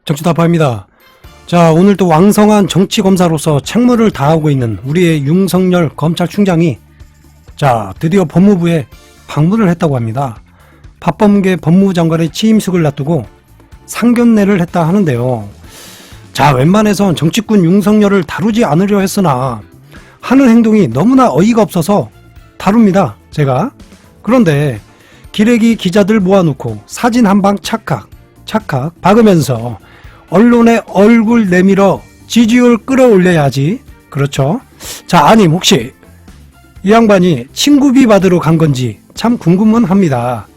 정치다파입니다. 자, 오늘 또 왕성한 정치검사로서 책무를 다하고 있는 우리의 윤석열 검찰총장이 드디어 법무부에 방문을 했다고 합니다. 박범계 법무부 장관의 취임식을 놔두고 상견례를 했다 하는데요. 웬만해선 정치꾼 윤석열을 다루지 않으려 했으나 하는 행동이 너무나 어이가 없어서 다룹니다, 제가. 그런데 기레기 기자들 모아놓고 사진 한 방 착각 박으면서 언론에 얼굴 내밀어 지지율 끌어올려야지. 그렇죠? 아님 혹시 이 양반이 친구비 받으러 간 건지 참 궁금은 합니다.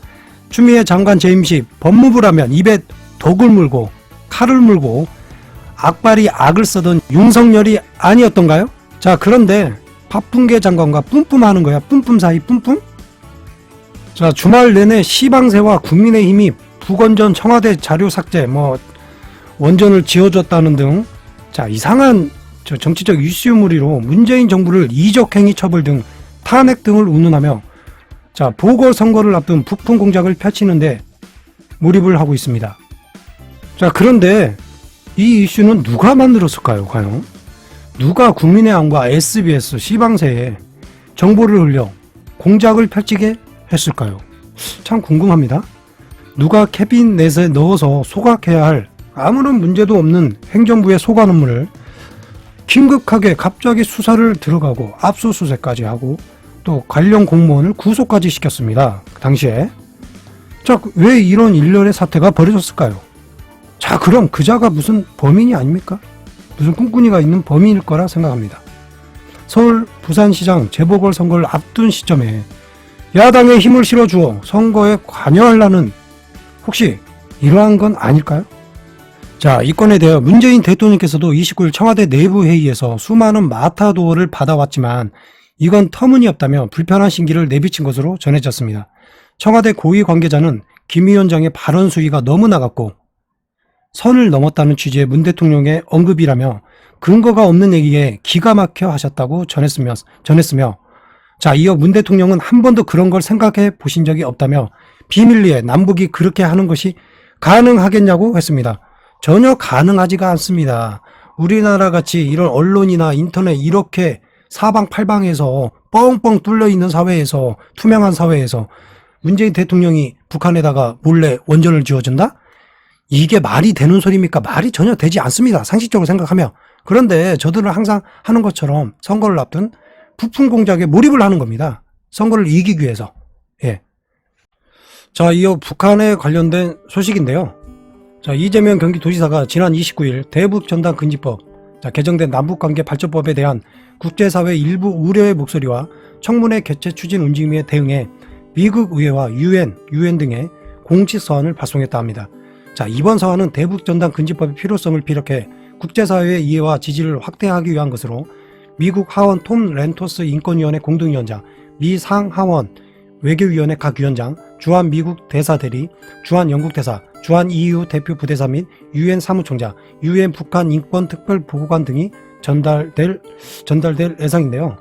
추미애 장관 재임 시 법무부라면 입에 독을 물고 칼을 물고 악발이 악을 쓰던 윤석열이 아니었던가요? 그런데 박범계 장관과 뿜뿜하는 거야. 뿜뿜 사이 뿜뿜? 주말 내내 시방세와 국민의힘이 북원전 청와대 자료 삭제, 원전을 지어줬다는 등 이상한 정치적 이슈무리로 문재인 정부를 이적행위 처벌 등 탄핵 등을 운운하며 보궐선거를 앞둔 북풍 공작을 펼치는데 몰입을 하고 있습니다. 그런데 이 이슈는 누가 만들었을까요, 과연? 누가 국민의힘과 SBS, 시방세에 정보를 흘려 공작을 펼치게 했을까요? 참 궁금합니다. 누가 캐비넷에 넣어서 소각해야 할 아무런 문제도 없는 행정부의 소관 업무를 긴급하게 갑자기 수사를 들어가고 압수수색까지 하고 또 관련 공무원을 구속까지 시켰습니다. 당시에. 왜 이런 일련의 사태가 벌어졌을까요? 그럼 그자가 무슨 범인이 아닙니까? 무슨 꿍꿍이가 있는 범인일 거라 생각합니다. 서울 부산시장 재보궐선거를 앞둔 시점에 야당에 힘을 실어주어 선거에 관여하려는 혹시 이러한 건 아닐까요? 이 건에 대해 문재인 대통령께서도 29일 청와대 내부회의에서 수많은 마타도어를 받아왔지만 이건 터무니없다며 불편한 심기를 내비친 것으로 전해졌습니다. 청와대 고위 관계자는 김 위원장의 발언 수위가 너무 나갔고 선을 넘었다는 취지의 문 대통령의 언급이라며 근거가 없는 얘기에 기가 막혀 하셨다고 전했으며 이어 문 대통령은 한 번도 그런 걸 생각해 보신 적이 없다며 비밀리에 남북이 그렇게 하는 것이 가능하겠냐고 했습니다. 전혀 가능하지가 않습니다. 우리나라 같이 이런 언론이나 인터넷 이렇게 사방팔방에서 뻥뻥 뚫려 있는 사회에서, 투명한 사회에서 문재인 대통령이 북한에다가 몰래 원전을 지어준다? 이게 말이 되는 소리입니까? 말이 전혀 되지 않습니다. 상식적으로 생각하면. 그런데 저들은 항상 하는 것처럼 선거를 앞둔 부품 공작에 몰입을 하는 겁니다. 선거를 이기기 위해서. 이어 북한에 관련된 소식인데요. 이재명 경기도지사가 지난 29일 대북전단금지법, 개정된 남북관계 발전법에 대한 국제사회 일부 우려의 목소리와 청문회 개최 추진 움직임에 대응해 미국 의회와 UN 등의 공식 서한을 발송했다 합니다. 이번 서한은 대북전단금지법의 필요성을 비력해 국제사회의 이해와 지지를 확대하기 위한 것으로 미국 하원 톰 렌토스 인권위원회 공동위원장, 미 상하원 외교위원회 각 위원장, 주한 미국 대사대리, 주한 영국 대사, 주한 EU 대표 부대사 및 UN 사무총장, UN 북한 인권 특별 보고관 등이 전달될 예상인데요.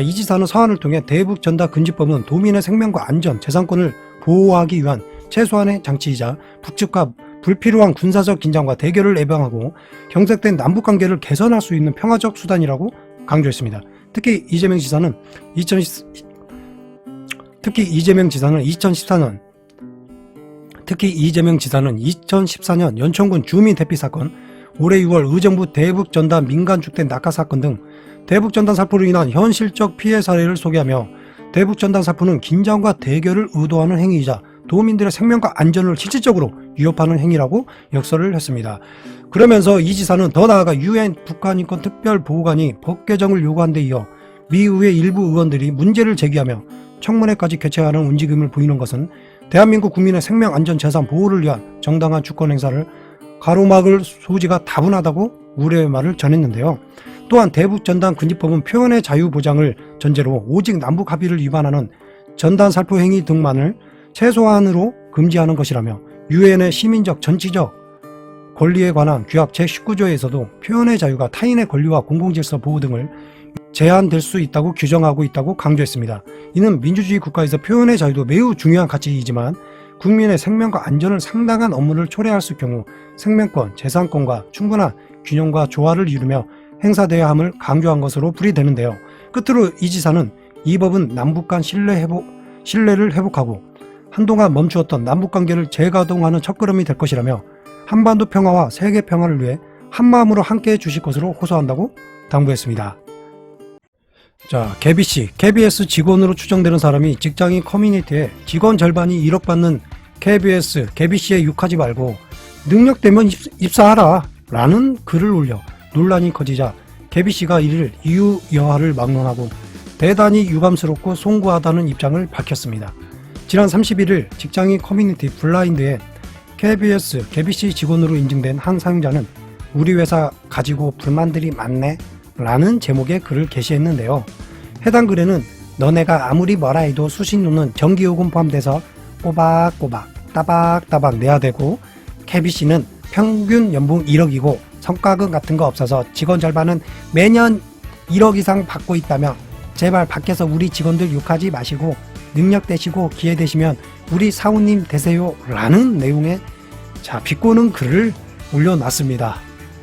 이 지사는 서한을 통해 대북 전단 금지법은 도민의 생명과 안전, 재산권을 보호하기 위한 최소한의 장치이자 북측과 불필요한 군사적 긴장과 대결을 예방하고 경색된 남북 관계를 개선할 수 있는 평화적 수단이라고 강조했습니다. 특히 이재명 지사는 2014년 연천군 주민 대피 사건, 올해 6월 의정부 대북전단 민간주택 낙하 사건 등 대북전단 살포로 인한 현실적 피해 사례를 소개하며 대북전단 살포는 긴장과 대결을 의도하는 행위이자 도민들의 생명과 안전을 실질적으로 위협하는 행위라고 역설을 했습니다. 그러면서 이 지사는 더 나아가 UN 북한인권 특별보호관이 법 개정을 요구한 데 이어 미 의회 일부 의원들이 문제를 제기하며 청문회까지 개최하는 움직임을 보이는 것은 대한민국 국민의 생명, 안전, 재산 보호를 위한 정당한 주권 행사를 가로막을 소지가 다분하다고 우려의 말을 전했는데요. 또한 대북전단금지법은 표현의 자유 보장을 전제로 오직 남북 합의를 위반하는 전단 살포 행위 등만을 최소한으로 금지하는 것이라며 유엔의 시민적, 정치적 권리에 관한 규약 제19조에서도 표현의 자유가 타인의 권리와 공공질서 보호 등을 제한될 수 있다고 규정하고 있다고 강조했습니다. 이는 민주주의 국가에서 표현의 자유도 매우 중요한 가치이지만 국민의 생명과 안전을 상당한 업무를 초래할 수 경우 생명권, 재산권과 충분한 균형과 조화를 이루며 행사되어야 함을 강조한 것으로 풀이되는데요. 끝으로 이 지사는 이 법은 남북 간 신뢰를 회복하고 한동안 멈추었던 남북관계를 재가동하는 첫걸음이 될 것이라며 한반도 평화와 세계 평화를 위해 한마음으로 함께해 주실 것으로 호소한다고 당부했습니다. 자, 개비씨, KBS 직원으로 추정되는 사람이 직장인 커뮤니티에 직원 절반이 1억 받는 KBS, 개비씨에 욕하지 말고 능력되면 입사하라 라는 글을 올려 논란이 커지자 개비씨가 이를 이유여하를 막론하고 대단히 유감스럽고 송구하다는 입장을 밝혔습니다. 지난 31일 직장인 커뮤니티 블라인드에 KBS, 개비씨 직원으로 인증된 한 사용자는 우리 회사 가지고 불만들이 많네 라는 제목의 글을 게시했는데요. 해당 글에는 너네가 아무리 뭐라 해도 수신료는 전기요금 포함돼서 꼬박꼬박 따박따박 내야 되고 KBC는 평균 연봉 1억이고 성과금 같은 거 없어서 직원 절반은 매년 1억 이상 받고 있다며 제발 밖에서 우리 직원들 욕하지 마시고 능력 되시고 기회 되시면 우리 사원님 되세요 라는 내용의 비꼬는 글을 올려놨습니다.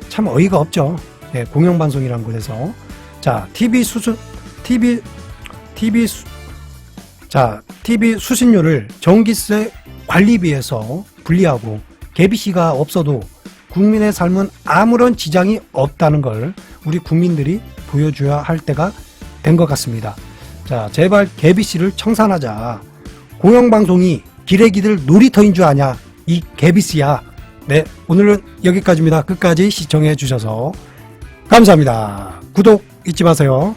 참 어이가 없죠. 네, 공영방송이라는 곳에서 TV 수신료를 전기세 관리비에서 분리하고 개비씨가 없어도 국민의 삶은 아무런 지장이 없다는 걸 우리 국민들이 보여줘야 할 때가 된 것 같습니다. 제발 개비씨를 청산하자. 공영방송이 기레기들 놀이터인 줄 아냐 이 개비씨야. 네, 오늘은 여기까지입니다. 끝까지 시청해 주셔서 감사합니다. 구독 잊지 마세요.